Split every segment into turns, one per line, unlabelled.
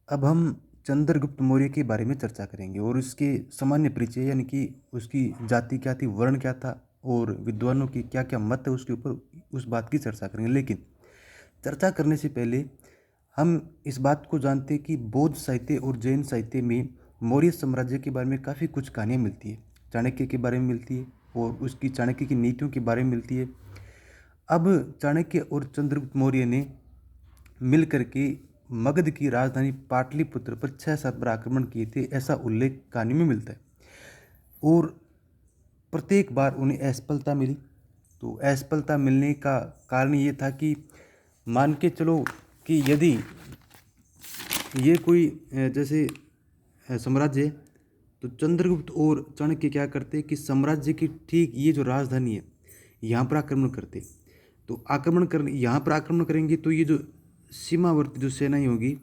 अब हम चंद्रगुप्त मौर्य के बारे में चर्चा करेंगे और उसके सामान्य परिचय यानी कि उसकी जाति क्या थी, वर्ण क्या था और विद्वानों की क्या क्या मत है उसके ऊपर उस बात की चर्चा करेंगे। लेकिन चर्चा करने से पहले हम इस बात को जानते हैं कि बौद्ध साहित्य और जैन साहित्य में मौर्य साम्राज्य के बारे में काफ़ी कुछ कहानियाँ मिलती है। चाणक्य के बारे में मिलती है और उसकी चाणक्य की नीतियों के बारे में मिलती है। अब चाणक्य और चंद्रगुप्त मौर्य ने मिल करके मगध की राजधानी पाटलिपुत्र पर 6-7 बार आक्रमण किए थे, ऐसा उल्लेख कहानी में मिलता है। और प्रत्येक बार उन्हें असफलता मिली। तो असफलता मिलने का कारण ये था कि मान के चलो कि यदि ये कोई जैसे साम्राज्य है, तो चंद्रगुप्त और चाणक्य क्या करते कि साम्राज्य की ठीक ये जो राजधानी है यहाँ पर आक्रमण करते। तो आक्रमण कर यहाँ पर आक्रमण करेंगे तो ये जो सीमावर्ती जो सेनाएं होगी,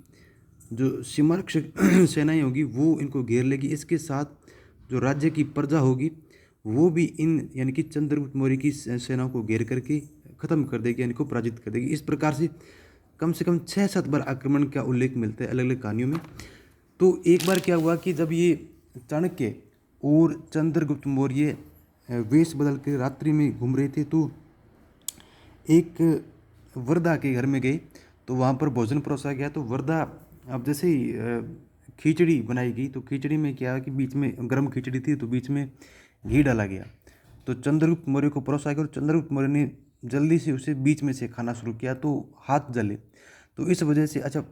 जो सीमारक्षक सेनाएं होगी, वो इनको घेर लेगी। इसके साथ जो राज्य की प्रजा होगी वो भी इन यानी कि चंद्रगुप्त मौर्य की सेनाओं को घेर करके खत्म कर देगी, यानी को पराजित कर देगी। इस प्रकार से कम 6-7 बार आक्रमण का उल्लेख मिलता है अलग अलग कहानियों में। तो एक बार क्या हुआ कि जब ये चाणक्य और चंद्रगुप्त मौर्य वेश बदल के रात्रि में घूम रहे थे, तो एक वरदा के घर में गए। तो वहाँ पर भोजन परोसा गया। तो वरदा, अब जैसे ही खिचड़ी बनाई गई, तो खिचड़ी में क्या है कि बीच में गर्म खिचड़ी थी तो बीच में घी डाला गया। तो चंद्रगुप्त मौर्य को परोसा गया और चंद्रगुप्त मौर्य ने जल्दी से उसे बीच में से खाना शुरू किया तो हाथ जले। तो इस वजह से, अच्छा,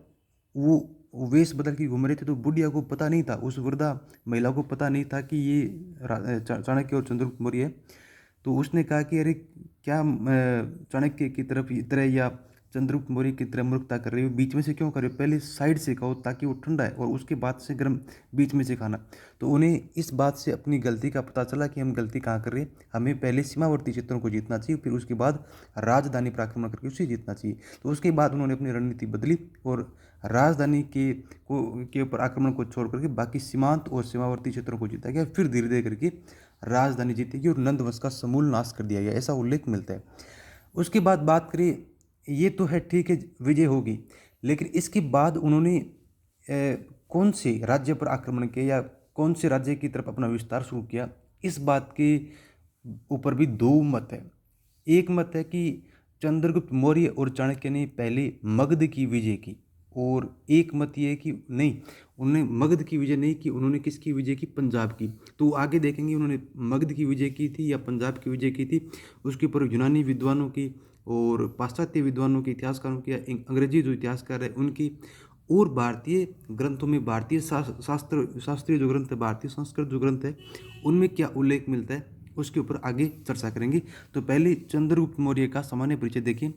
वो वेश बदल के घूम रहे थे तो बुढ़िया को पता नहीं था, उस वृद्धा महिला को पता नहीं था कि ये चाणक्य और चंद्रगुप्त मौर्य है। तो उसने कहा कि अरे क्या चाणक्य की तरफ तरह या चंद्रगुप्त मौर्य की तरह मूर्खता कर रही हो, बीच में से क्यों कर रहे हो, पहले साइड से खाओ ताकि वो ठंडा है और उसके बाद से गर्म बीच में से खाना। तो उन्हें इस बात से अपनी गलती का पता चला कि हम गलती कहाँ कर रहे हैं, हमें पहले सीमावर्ती क्षेत्रों को जीतना चाहिए, फिर उसके बाद राजधानी पर आक्रमण करके उसे जीतना चाहिए। तो उसके बाद उन्होंने अपनी रणनीति बदली और राजधानी के ऊपर आक्रमण को छोड़ करके बाकी सीमांत और सीमावर्ती क्षेत्रों को जीता गया। फिर धीरे धीरे करके राजधानी जीतेगी और नंद वंश का समूल नाश कर दिया गया, ऐसा उल्लेख मिलता है। उसके बाद बात करें, ये तो है ठीक है विजय होगी, लेकिन इसके बाद उन्होंने कौन से राज्य पर आक्रमण किया या कौन से राज्य की तरफ अपना विस्तार शुरू किया, इस बात के ऊपर भी दो मत है। एक मत है कि चंद्रगुप्त मौर्य और चाणक्य ने पहले मगध की विजय की, और एक मत ये है कि नहीं, उन्होंने मगध की विजय नहीं की, उन्होंने किसकी विजय की, पंजाब की। तो आगे देखेंगे उन्होंने मगध की विजय की थी या पंजाब की विजय की थी, उसके ऊपर यूनानी विद्वानों की और पाश्चात्य विद्वानों की, इतिहासकारों की, अंग्रेजी जो इतिहासकार है उनकी, और भारतीय ग्रंथों में, भारतीय शास्त्रीय जो ग्रंथ है, भारतीय संस्कृत जो ग्रंथ है, उनमें क्या उल्लेख मिलता है उसके ऊपर आगे चर्चा करेंगे। तो पहले चंद्रगुप्त मौर्य का सामान्य परिचय देखिए।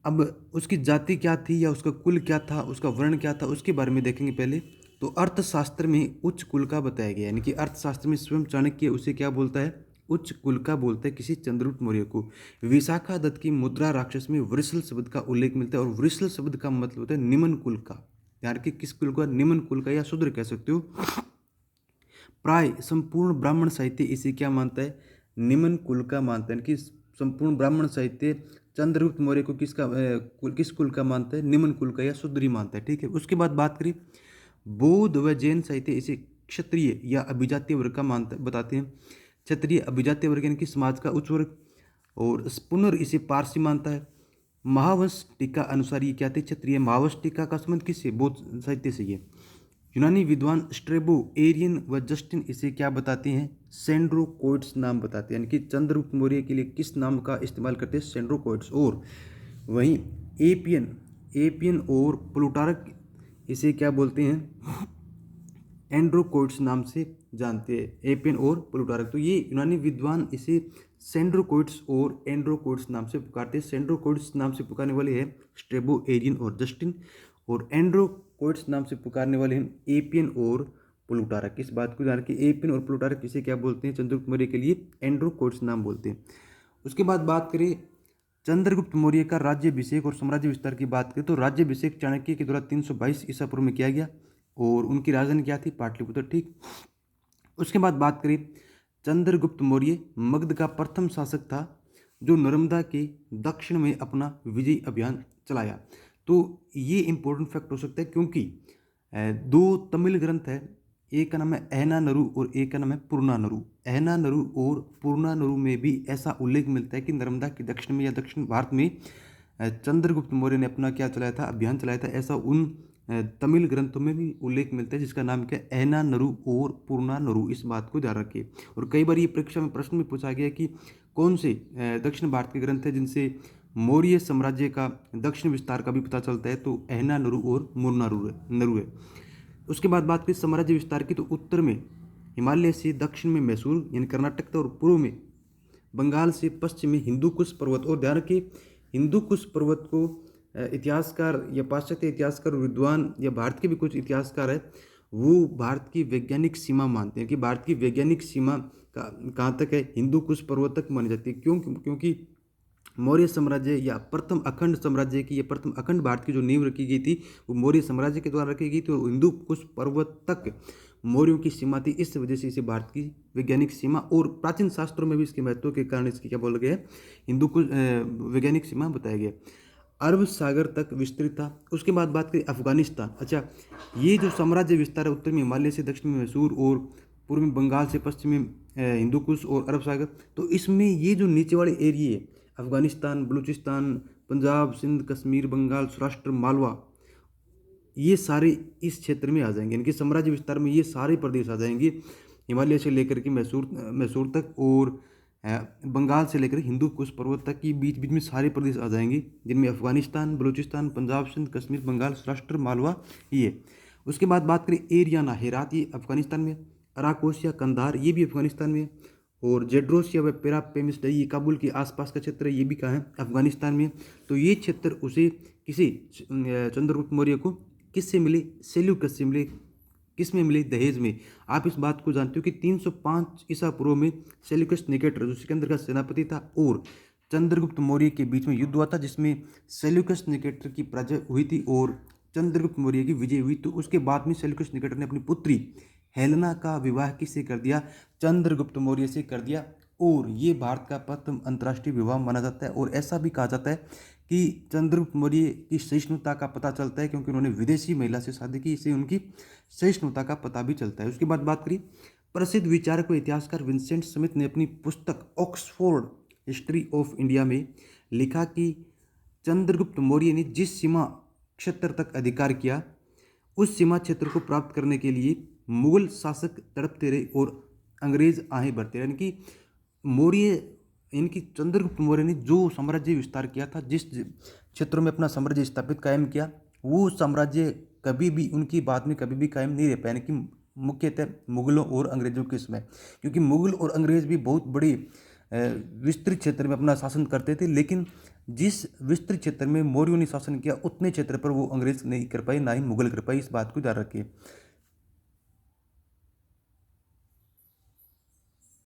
अब उसकी जाति क्या थी या उसका कुल क्या था, उसका वर्ण क्या था, उसके बारे में देखेंगे पहले। तो अर्थशास्त्र में उच्च कुल का बताया गया, यानी कि अर्थशास्त्र में स्वयं चाणक्य उसे क्या बोलता है, उच्च कुल का बोलता है किसी चंद्रगुप्त मौर्य को। विशाखा दत्त की मुद्रा राक्षस में वृषल शब्द का उल्लेख मिलता है और वृषल शब्द का मतलब होता है निम्न कुल का, यानी कि किस कुल का, निम्न कुल का या शूद्र कह सकते हो। प्राय संपूर्ण ब्राह्मण साहित्य इसे क्या मानता है, निम्न कुल का मानता है, कि संपूर्ण ब्राह्मण साहित्य चंद्रगुप्त मौर्य को किस कुल का मानता है, निम्न कुल का या शूद्री मानता है। ठीक है। उसके बाद बात करें, बौद्ध व जैन साहित्य इसे क्षत्रिय या अभिजातीय वर्ग का मानता बताते हैं, क्षत्रिय अभिजातीय वर्ग यानी कि समाज का उच्च वर्ग। और स्पुनर इसे पारसी मानता है। महावंश टीका अनुसार ये क्या थे, क्षत्रिय। महावंश टीका का संबंध किससे, बौद्ध साहित्य से। ये यूनानी विद्वान स्ट्रेबो, एरियन व जस्टिन इसे क्या बताते हैं, सेंड्रोकोइड्स नाम बताते हैं, यानी कि चंद्रगुप्त मौर्य के लिए किस नाम का इस्तेमाल करते हैं, सेंड्रोकोइड्स। और वहीं एपियन एपियन और प्लूटार्क इसे क्या बोलते हैं, एंड्रोकोइड्स नाम से जानते हैं, एपियन और प्लूटार्क। तो ये यूनानी विद्वान इसे सेंड्रोकोइड्स और एंड्रोकोइड्स नाम से पुकारते हैं। सेंड्रोकोइड्स नाम से पुकारने वाले हैं स्ट्रेबो, एरियन और जस्टिन, और एंड्रोकोइड्स नाम से पुकारने वाले हैं एपियन और प्लूटार्क। इस बात को जान के एपियन और प्लूटार्क इसे क्या बोलते हैं, चंद्रगुप्त मौर्य के लिए एंड्रोकोइड्स नाम बोलते हैं। उसके बाद बात करें चंद्रगुप्त मौर्य का राज्याभिषेक और साम्राज्य विस्तार की बात करें, तो राज्याभिषेक चाणक्य के द्वारा 322 ईसा पूर्व में किया गया और उनकी राजधानी क्या थी, पाटलिपुत्र। ठीक। उसके बाद बात करें, चंद्रगुप्त मौर्य मगध का प्रथम शासक था जो नर्मदा के दक्षिण में अपना विजय अभियान चलाया। तो ये इम्पोर्टेंट फैक्ट हो सकता है, क्योंकि दो तमिल ग्रंथ है, एक का नाम है अहनानरू और एक का नाम है पुरनानरू। अहनानरू और पुरनानरू में भी ऐसा उल्लेख मिलता है कि नर्मदा के दक्षिण में या दक्षिण भारत में चंद्रगुप्त मौर्य ने अपना क्या चलाया था, अभियान चलाया था। ऐसा उन तमिल ग्रंथों में भी उल्लेख मिलता है, जिसका नाम क्या है, अहनानरू और पुरनानरू। इस बात को ध्यान रखिए। और कई बार ये परीक्षा में प्रश्न में पूछा गया कि कौन से दक्षिण भारत के ग्रंथ है जिनसे मौर्य साम्राज्य का दक्षिण विस्तार का भी पता चलता है, तो अहनानरू और मुरनानरू है। उसके बाद बात करें साम्राज्य विस्तार की, तो उत्तर में हिमालय से दक्षिण में मैसूर यानी कर्नाटक था, और पूर्व में बंगाल से पश्चिम में हिंदू कुश पर्वत। और ध्यान रखिए, हिंदू कुश पर्वत को इतिहासकार या पाश्चात्य इतिहासकार विद्वान या भारत के भी कुछ इतिहासकार है, वो भारत की वैज्ञानिक सीमा मानते हैं कि भारत की वैज्ञानिक सीमा कहाँ तक है, हिंदू कुश पर्वत तक मानी जाती है। क्यों? क्योंकि मौर्य साम्राज्य या प्रथम अखंड साम्राज्य की या प्रथम अखंड भारत की जो नींव रखी गई थी वो मौर्य साम्राज्य के द्वारा रखी गई थी, और हिंदू कुश पर्वत तक मौर्यों की सीमा थी। इस वजह से इसे भारत की वैज्ञानिक सीमा, और प्राचीन शास्त्रों में भी इसके महत्व के कारण इसकी क्या बोला गया है, हिंदू कुश वैज्ञानिक सीमा बताया गया। अरब सागर तक विस्तृत था। उसके बाद बात करें अफगानिस्तान। अच्छा, ये जो साम्राज्य विस्तार है, उत्तर में हिमालय से दक्षिण में मैसूर और पूर्व में बंगाल से पश्चिम में हिंदू कुश और अरब सागर, तो इसमें ये जो नीचे वाले एरिए है, अफगानिस्तान, बलूचिस्तान, पंजाब, सिंध, कश्मीर, बंगाल, सौराष्ट्र, मालवा, ये सारे इस क्षेत्र में आ जाएंगे। इनके साम्राज्य विस्तार में ये सारे प्रदेश आ जाएंगे, हिमालय से लेकर के मैसूर तक, और बंगाल से लेकर हिंदू कुश पर्वत तक की बीच बीच में सारे प्रदेश आ जाएंगे, जिनमें अफगानिस्तान, बलूचिस्तान, पंजाब, सिंध, कश्मीर, बंगाल, सौराष्ट्र, मालवा ये। उसके बाद बात करें एरियाना, हेरात, ये अफगानिस्तान में, अराकोसिया, कंधार, ये भी अफगानिस्तान में, और जेड्रोसिया व पेरापेमिस्टई, ये काबुल के आसपास का क्षेत्र है, ये भी कहाँ है, अफगानिस्तान में। तो ये क्षेत्र उसे किसी चंद्रगुप्त मौर्य को किससे मिले, सेल्यूकस से मिले। किस में मिले, दहेज में। आप इस बात को जानते हो कि 305 ईसा पूर्व में सेल्यूकस निकेटर जो सिकंदर का सेनापति था और चंद्रगुप्त मौर्य के बीच में युद्ध हुआ था, जिसमें सेल्यूकस निकेटर की पराजय हुई थी और चंद्रगुप्त मौर्य की विजय हुई। तो उसके बाद में सेल्यूकस निकेटर ने अपनी पुत्री हेलेना का विवाह किससे कर दिया, चंद्रगुप्त मौर्य से कर दिया, और ये भारत का प्रथम अंतर्राष्ट्रीय विवाह माना जाता है। और ऐसा भी कहा जाता है कि चंद्रगुप्त मौर्य की सहिष्णुता का पता चलता है क्योंकि उन्होंने विदेशी महिला से शादी की, इससे उनकी सहिष्णुता का पता भी चलता है। उसके बाद बात करिए, प्रसिद्ध विचारक व इतिहासकार विंसेंट स्मिथ ने अपनी पुस्तक ऑक्सफोर्ड हिस्ट्री ऑफ इंडिया में लिखा कि चंद्रगुप्त मौर्य ने जिस सीमा क्षेत्र तक अधिकार किया, उस सीमा क्षेत्र को प्राप्त करने के लिए मुगल शासक तड़पते रहे और अंग्रेज आहें भरते रहे। यानी कि मौर्य, इनकी चंद्रगुप्त मौर्य ने जो साम्राज्य विस्तार किया था, जिस क्षेत्रों में अपना साम्राज्य स्थापित कायम किया, वो साम्राज्य कभी भी उनकी बाद में कभी भी कायम नहीं रह पाया, यानी कि मुख्यतः मुगलों और अंग्रेजों के समय। क्योंकि मुगल और अंग्रेज भी बहुत बड़ी विस्तृत क्षेत्र में अपना शासन करते थे, लेकिन जिस विस्तृत क्षेत्र में मौर्यों ने शासन किया उतने क्षेत्र पर वो अंग्रेज नहीं कर पाए, ना ही मुगल कर पाए। इस बात को ध्यान रखिए।